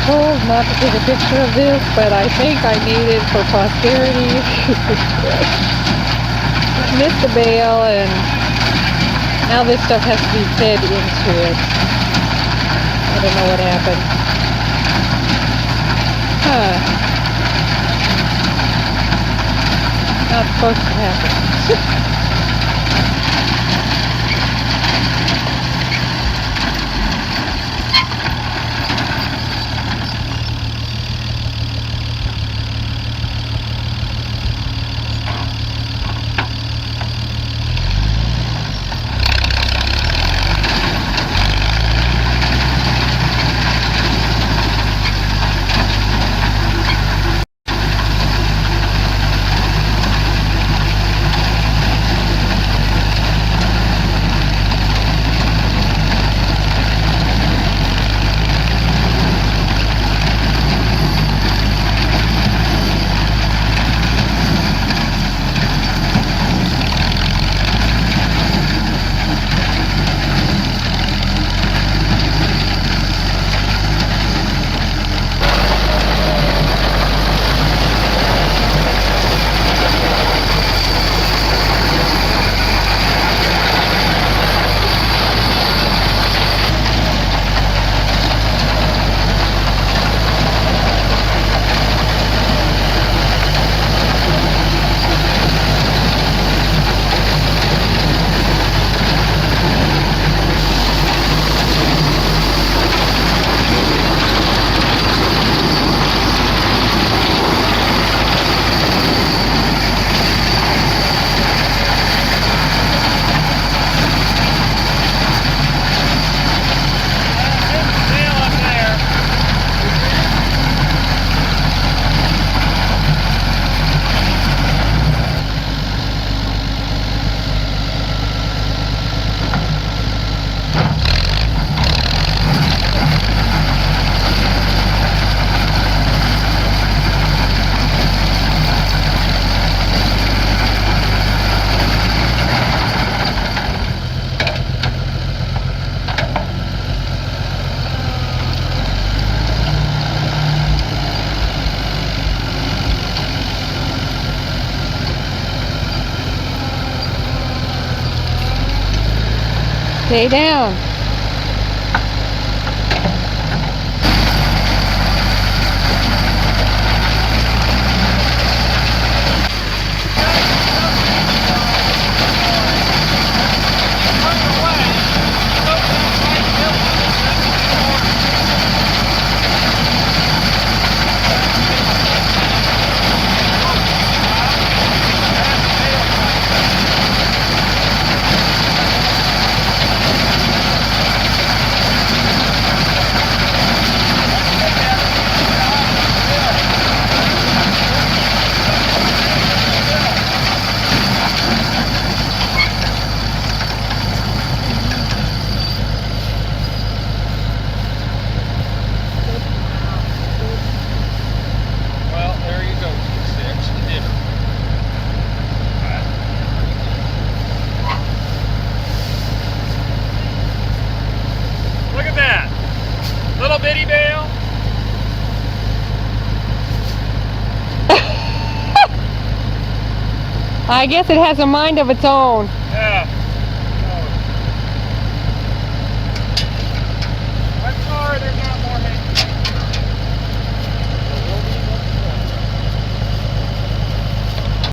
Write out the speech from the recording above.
told not to take a picture of this, but I think I need it for posterity. Missed the bale, and now this stuff has to be fed into it. I don't know what happened. Not supposed to happen. Stay down. Bitty bale. I guess it has a mind of its own. Yeah.